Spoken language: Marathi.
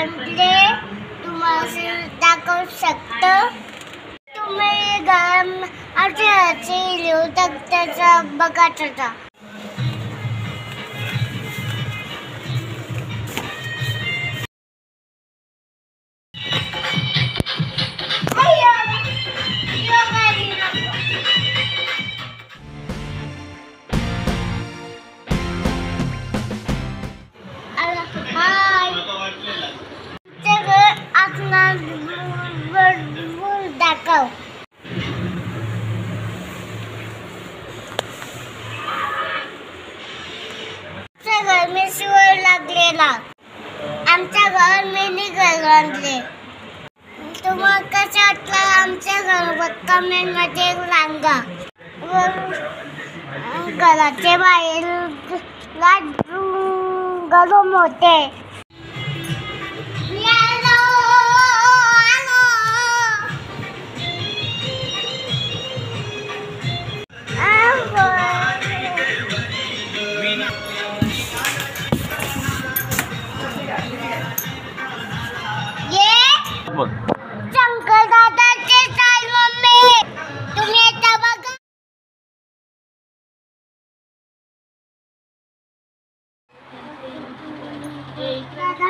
आणले तुम्हाला दाखवू शकतो. तुम्ही गरम आठवड्याचे लिहू त्याचा बघायचा. दाखव घर शिवाय लागलेला आमच्या घर मिनी घर आणले. तुम्हाला कसं वाटलं आमच्या घर कमेंट मध्ये सांगा. घराच्या बाहेर गरम होते. शंकर दादाचे चाल मम्मी तुम्ही आता बघा. दादा